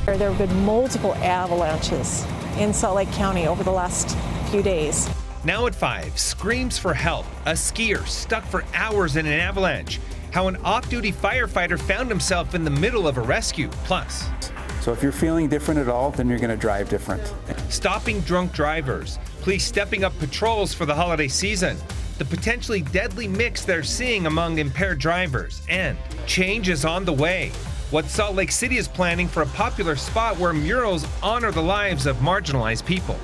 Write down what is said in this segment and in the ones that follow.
There have been multiple avalanches in Salt Lake County over the last few days. Now at 5, screams for help. A skier stuck for hours in an avalanche. How an off-duty firefighter found himself in the middle of a rescue. Plus, so if you're feeling different at all, then you're going to drive different. Stopping drunk drivers. Police stepping up patrols for the holiday season. The potentially deadly mix they're seeing among impaired drivers. And change is on the way. What Salt Lake City is planning for a popular spot where murals honor the lives of marginalized people.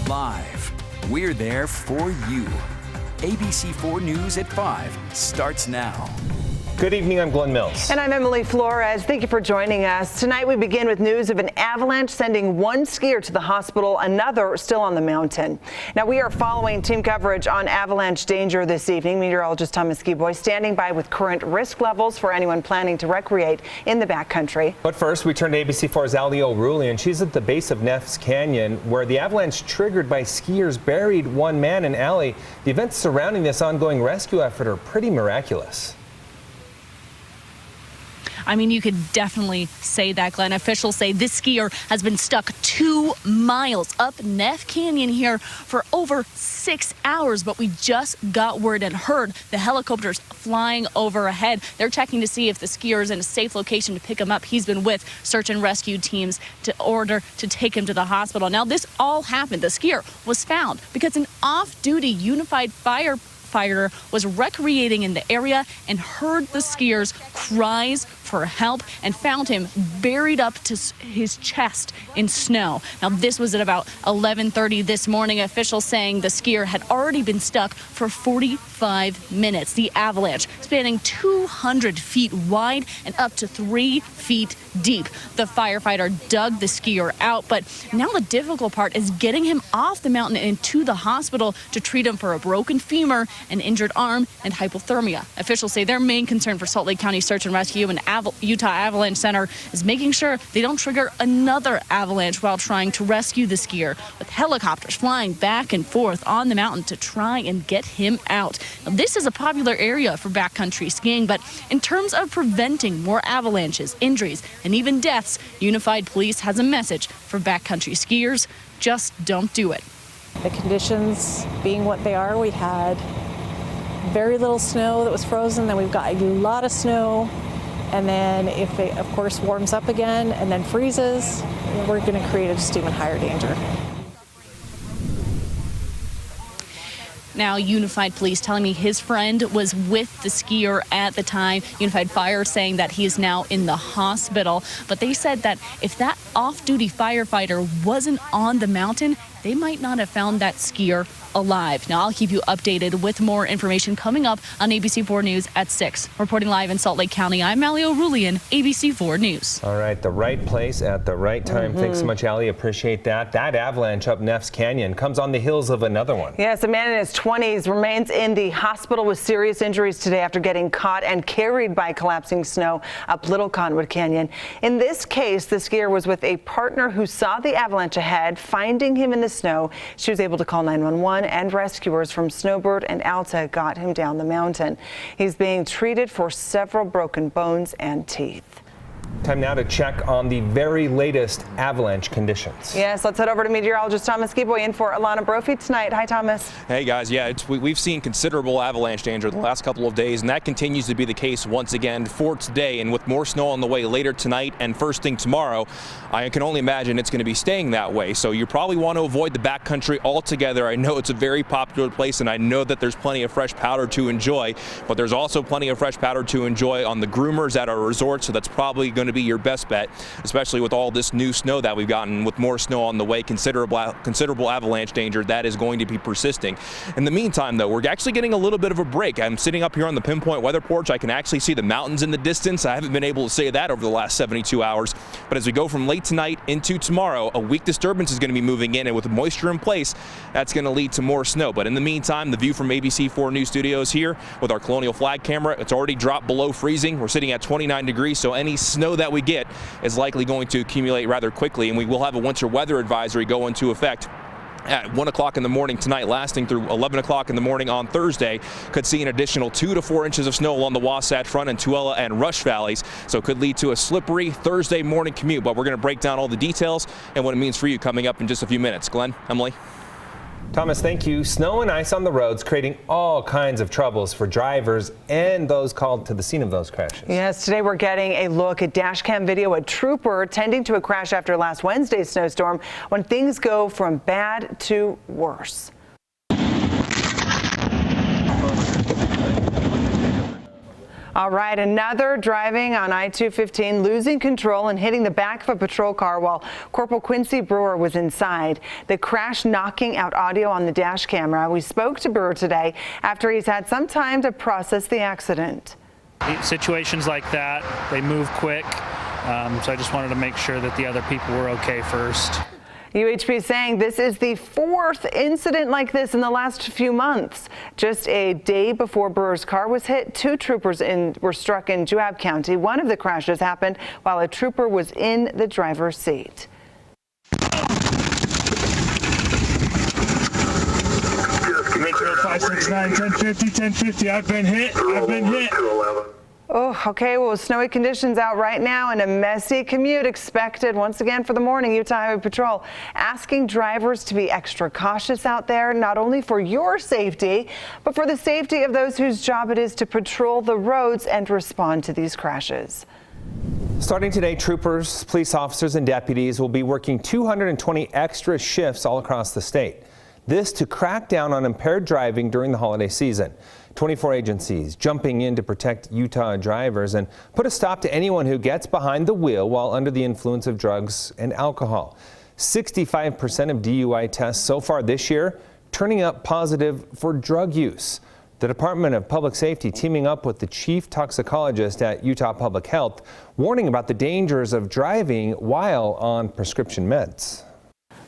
Live, we're there for you. ABC4 News at 5 starts now. Good evening, I'm Glenn Mills. And I'm Emily Flores. Thank you for joining us. Tonight we begin with news of an avalanche sending one skier to the hospital, another still on the mountain. Now we are following team coverage on avalanche danger this evening. Meteorologist Thomas Skiboy standing by with current risk levels for anyone planning to recreate in the backcountry. But first, we turn to ABC4's Ali O'Rourke, and she's at the base of Neff's Canyon, where the avalanche triggered by skiers buried one man. And Ali, the events surrounding this ongoing rescue effort are pretty miraculous. I mean, you could definitely say that, Glenn. Officials say this skier has been stuck 2 miles up Neff Canyon here for over 6 hours, but we just got word and heard the helicopters flying overhead. They're checking to see if the skier is in a safe location to pick him up. He's been with search and rescue teams to order to take him to the hospital. Now, this all happened. The skier was found because an off-duty unified firefighter was recreating in the area and heard the skier's cries for help and found him buried up to his chest in snow. Now, this was at about 11:30 this morning. Officials saying the skier had already been stuck for 45 minutes. The avalanche spanning 200 feet wide and up to 3 feet deep. The firefighter dug the skier out, but now the difficult part is getting him off the mountain and into the hospital to treat him for a broken femur, an injured arm, and hypothermia. Officials say their main concern for Salt Lake County Search and Rescue and Utah Avalanche Center is making sure they don't trigger another avalanche while trying to rescue the skier, with helicopters flying back and forth on the mountain to try and get him out. Now, this is a popular area for backcountry skiing, but in terms of preventing more avalanches, injuries, and even deaths, Unified Police has a message for backcountry skiers: just don't do it. The conditions being what they are, we had very little snow that was frozen, then we've got a lot of snow. And then if it, of course, warms up again and then freezes, we're going to create a just even higher danger. Now, Unified Police telling me his friend was with the skier at the time. Unified Fire saying that he is now in the hospital. But they said that if that off-duty firefighter wasn't on the mountain, they might not have found that skier alive. Now, I'll keep you updated with more information coming up on ABC4 News at 6. Reporting live in Salt Lake County, I'm Ali O'Rourke, ABC4 News. All right, the right place at the right time. Thanks so much, Ali. Appreciate that. That avalanche up Neff's Canyon comes on the heels of another one. Yes, a man in his 20s remains in the hospital with serious injuries today after getting caught and carried by collapsing snow up Little Cottonwood Canyon. In this case, the skier was with a partner who saw the avalanche ahead. Finding him in the snow, she was able to call 911, and rescuers from Snowbird and Alta got him down the mountain. He's being treated for several broken bones and teeth. Time now to check on the very latest avalanche conditions. Yes, let's head over to meteorologist Thomas Skiboy in for Alana Brophy tonight. Hi, Thomas. Hey, guys. Yeah, we've seen considerable avalanche danger the last couple of days, and that continues to be the case once again for today. And with more snow on the way later tonight and first thing tomorrow, I can only imagine it's going to be staying that way. So you probably want to avoid the backcountry altogether. I know it's a very popular place, and I know that there's plenty of fresh powder to enjoy, but there's also plenty of fresh powder to enjoy on the groomers at our resort, so that's probably going to be your best bet, especially with all this new snow that we've gotten. With more snow on the way, considerable avalanche danger that is going to be persisting. In the meantime, though, we're actually getting a little bit of a break. I'm sitting up here on the Pinpoint Weather Porch. I can actually see the mountains in the distance. I haven't been able to say that over the last 72 hours, but as we go from late tonight into tomorrow, a weak disturbance is going to be moving in, and with moisture in place, that's going to lead to more snow. But in the meantime, the view from ABC4 News Studios here with our Colonial Flag camera, it's already dropped below freezing. We're sitting at 29 degrees, so any snow that we get is likely going to accumulate rather quickly, and we will have a winter weather advisory go into effect at 1 o'clock in the morning tonight, lasting through 11 o'clock in the morning on Thursday. Could see an additional 2 to 4 inches of snow along the Wasatch Front and Tooele and Rush valleys, so it could lead to a slippery Thursday morning commute. But we're going to break down all the details and what it means for you coming up in just a few minutes. Glenn, Emily. Thomas, thank you. Snow and ice on the roads creating all kinds of troubles for drivers and those called to the scene of those crashes. Yes, today we're getting a look at dash cam video. A trooper tending to a crash after last Wednesday's snowstorm when things go from bad to worse. All right, another driving on I-215, losing control and hitting the back of a patrol car while Corporal Quincy Brewer was inside. The crash knocking out audio on the dash camera. We spoke to Brewer today after he's had some time to process the accident. Situations like that, they move quick, so I just wanted to make sure that the other people were okay first. UHP saying this is the 4th incident like this in the last few months. Just a day before Brewer's car was hit, 2 troopers were struck in Juab County. One of the crashes happened while a trooper was in the driver's seat. Metro 569, 1050, 1050. I've been hit. Oh, okay. Well, snowy conditions out right now and a messy commute expected once again for the morning. Utah Highway Patrol asking drivers to be extra cautious out there, not only for your safety, but for the safety of those whose job it is to patrol the roads and respond to these crashes. Starting today, troopers, police officers, and deputies will be working 220 extra shifts all across the state. This to crack down on impaired driving during the holiday season. 24 agencies jumping in to protect Utah drivers and put a stop to anyone who gets behind the wheel while under the influence of drugs and alcohol. 65% of DUI tests so far this year turning up positive for drug use. The Department of Public Safety teaming up with the chief toxicologist at Utah Public Health, warning about the dangers of driving while on prescription meds.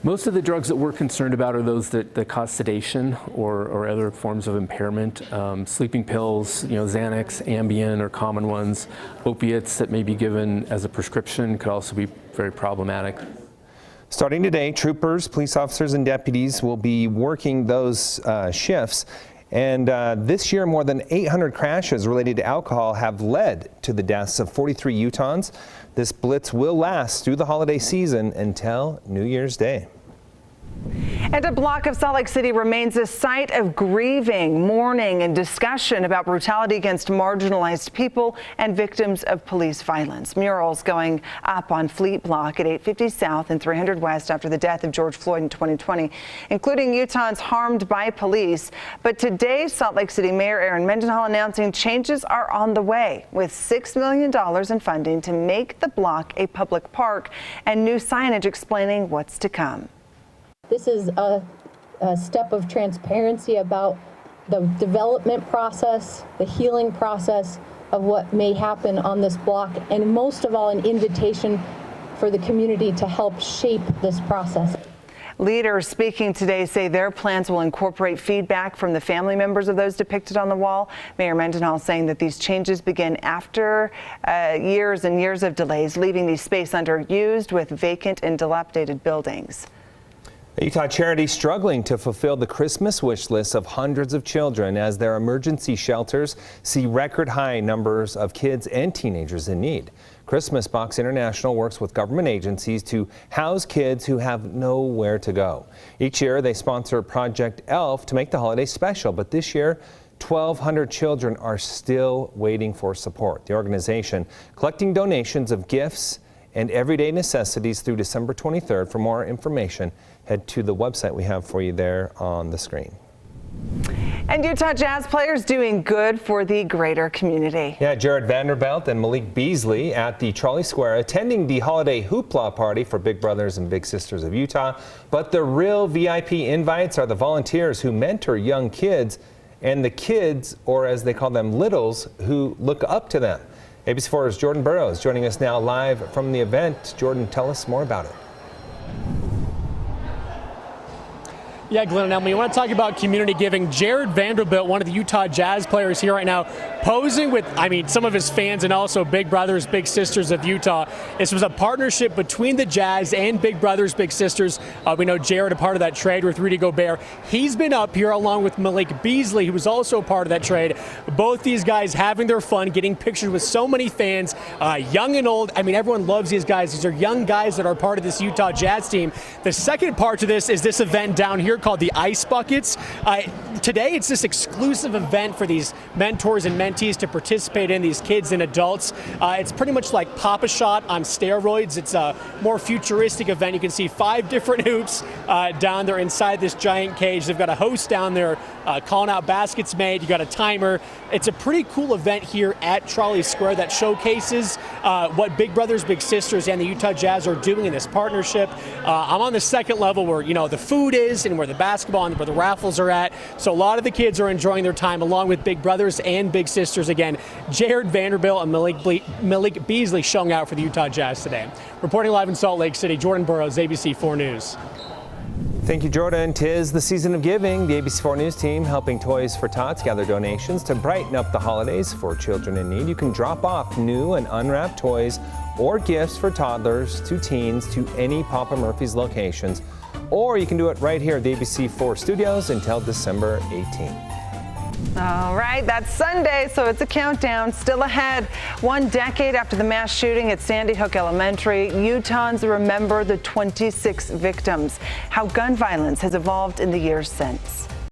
Most of the drugs that we're concerned about are those that cause sedation or other forms of impairment. Sleeping pills, Xanax, Ambien are common ones. Opiates that may be given as a prescription could also be very problematic. Starting today, troopers, police officers, and deputies will be working those shifts. And this year, more than 800 crashes related to alcohol have led to the deaths of 43 Utahns. This blitz will last through the holiday season until New Year's Day. And a block of Salt Lake City remains a site of grieving, mourning, and discussion about brutality against marginalized people and victims of police violence. Murals going up on Fleet Block at 850 South and 300 West after the death of George Floyd in 2020, including Utahns harmed by police. But today, Salt Lake City Mayor Aaron Mendenhall announcing changes are on the way with $6 million in funding to make the block a public park and new signage explaining what's to come. This is a step of transparency about the development process, the healing process of what may happen on this block, and most of all, an invitation for the community to help shape this process. Leaders speaking today say their plans will incorporate feedback from the family members of those depicted on the wall. Mayor Mendenhall saying that these changes begin after years and years of delays, leaving the space underused with vacant and dilapidated buildings. A Utah charity struggling to fulfill the Christmas wish list of hundreds of children as their emergency shelters see record high numbers of kids and teenagers in need. Christmas Box International works with government agencies to house kids who have nowhere to go. Each year they sponsor Project ELF to make the holiday special, but this year 1,200 children are still waiting for support. The organization collecting donations of gifts and everyday necessities through December 23rd. For more information, head to the website we have for you there on the screen. And Utah Jazz players doing good for the greater community. Yeah, Jared Vanderbilt and Malik Beasley at the Trolley Square attending the holiday hoopla party for Big Brothers and Big Sisters of Utah. But the real VIP invites are the volunteers who mentor young kids and the kids, or as they call them, littles, who look up to them. ABC4's Jordan Burrows joining us now live from the event. Jordan, tell us more about it. Yeah, Glenn and Emily, I want to talk about community giving. Jared Vanderbilt, one of the Utah Jazz players here right now, posing with, some of his fans and also Big Brothers, Big Sisters of Utah. This was a partnership between the Jazz and Big Brothers, Big Sisters. We know Jared, a part of that trade with Rudy Gobert. He's been up here along with Malik Beasley, who was also a part of that trade. Both these guys having their fun, getting pictures with so many fans, young and old. Everyone loves these guys. These are young guys that are part of this Utah Jazz team. The second part to this is this event down here called the Ice Buckets. Today, it's this exclusive event for these mentors and mentees to participate in, these kids and adults. It's pretty much like Pop-A-Shot on steroids. It's a more futuristic event. You can see 5 different hoops down there inside this giant cage. They've got a host down there calling out baskets made. You got a timer. It's a pretty cool event here at Trolley Square that showcases what Big Brothers, Big Sisters and the Utah Jazz are doing in this partnership. I'm on the second level where, the food is and where the basketball and where the raffles are at. So a lot of the kids are enjoying their time along with Big Brothers and Big Sisters. Again, Jared Vanderbilt and Malik Beasley showing out for the Utah Jazz today. Reporting live in Salt Lake City, Jordan Burroughs, ABC 4 News. Thank you, Jordan. 'Tis the season of giving. The ABC4 News team helping Toys for Tots gather donations to brighten up the holidays for children in need. You can drop off new and unwrapped toys or gifts for toddlers to teens to any Papa Murphy's locations, or you can do it right here at the ABC4 studios until December 18th. All right, that's Sunday, so it's a countdown. Still ahead. 1 decade after the mass shooting at Sandy Hook Elementary, Utahns remember the 26 victims, how gun violence has evolved in the years since.